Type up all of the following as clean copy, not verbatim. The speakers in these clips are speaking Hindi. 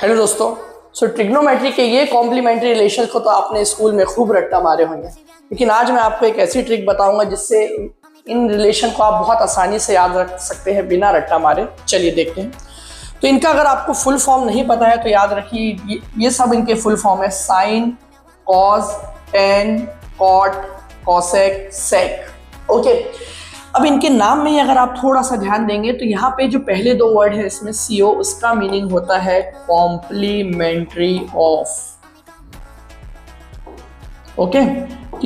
हेलो दोस्तों। ट्रिग्नोमेट्री के ये कॉम्प्लीमेंट्री रिलेशन को तो आपने स्कूल में खूब रट्टा मारे होंगे, लेकिन आज मैं आपको एक ऐसी ट्रिक बताऊंगा जिससे इन रिलेशन को आप बहुत आसानी से याद रख सकते हैं बिना रट्टा मारे। चलिए देखते हैं। तो इनका अगर आपको फुल फॉर्म नहीं पता है तो याद रखिए ये सब इनके फुल फॉर्म है: sine, cos, tan, cot, cosec, sec. Okay, अब इनके नाम में ही अगर आप थोड़ा सा ध्यान देंगे तो यहाँ पे जो पहले दो वर्ड है इसमें CO, उसका मीनिंग होता है कॉम्प्लीमेंट्री ऑफ। ओके,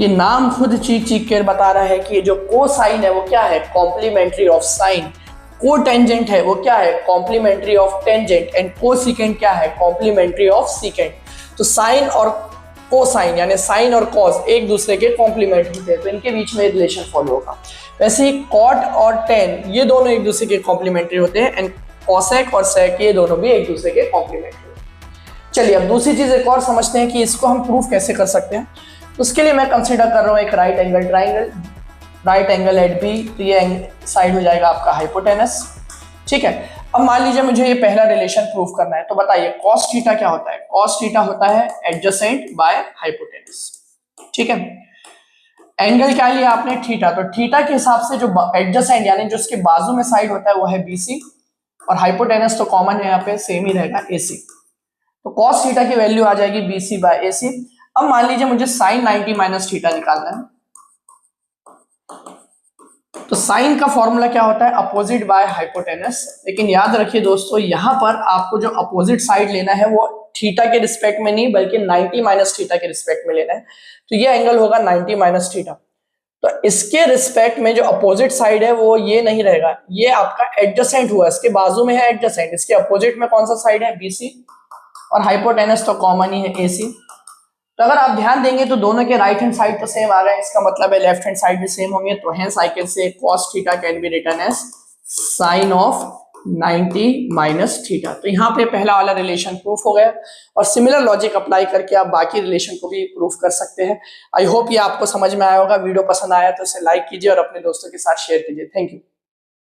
ये नाम खुद चीख चीख कर बता रहा है कि ये जो कोसाइन है वो क्या है, complementary of sine. Cotangent है वो क्या है, complementary of tangent. And cosecant क्या है, कॉम्प्लीमेंट्री ऑफ सीकेंट। तो साइन और कोसाइन यानी साइन और कॉस एक दूसरे के कॉम्प्लीमेंट्री थे, तो इनके बीच में रिलेशन फॉलो होगा। वैसे ही कॉट और टेन ये दोनों एक दूसरे के कॉम्प्लीमेंट्री होते हैं, एंड कॉसेक और सेक ये दोनों भी एक दूसरे के कॉम्प्लीमेंट्री होते हैं। चलिए अब दूसरी चीज एक और समझते हैं कि इसको हम प्रूफ कैसे कर सकते हैं। उसके लिए मैं कंसीडर कर रहा हूँ एक right angle triangle, right angle at B, तो ये साइड हो जाएगा आपका हाइपोटेनस। ठीक है, अब मान लीजिए मुझे ये पहला रिलेशन प्रूफ करना है, तो बताइए कॉस थीटा क्या होता है। कॉस थीटा होता है एडजेसेंट बाय हाइपोटेनस। ठीक है, एंगल क्या लिया आपने, थीटा, तो थीटा के हिसाब से जो एडजेसेंट यानी जो उसके बाजू में साइड होता है वो है BC, और हाइपोटेनस तो कॉमन है यहाँ पे, सेम ही रहेगा AC। तो कॉस थीटा की वैल्यू आ जाएगी BC बाय AC। अब मान लीजिए मुझे साइन 90 माइनस थीटा निकालना है, तो साइन का फॉर्मूला क्या होता है, अपोजिट बाय हाइपोटेनस। लेकिन याद रखिए दोस्तों, यहां पर आपको जो अपोजिट साइड लेना है वो थीटा के रिस्पेक्ट में नहीं बल्कि 90 माइनस थीटा के रिस्पेक्ट में लेना है। तो ये एंगल होगा 90 माइनस थीटा। तो इसके रिस्पेक्ट में जो अपोजिट साइड है वो ये नहीं रहेगा, ये आपका एडजेसेंट हुआ, इसके बाजू में है एडजेसेंट, इसके अपोजिट में कौन सा साइड है, BC, और हाइपोटेनस तो कॉमन ही है AC। तो अगर आप ध्यान देंगे तो दोनों के राइट हैंड साइड तो सेम आ रहे हैं, इसका मतलब है लेफ्ट हैंड साइड भी सेम होंगे। तो hence I can say cos theta can be written as sine of 90 minus theta. तो यहाँ पे पहला वाला रिलेशन प्रूफ हो गया, और सिमिलर लॉजिक अप्लाई करके आप बाकी रिलेशन को भी प्रूफ कर सकते हैं। आई होप ये आपको समझ में आया होगा। वीडियो पसंद आया तो इसे लाइक कीजिए और अपने दोस्तों के साथ शेयर कीजिए। Thank you.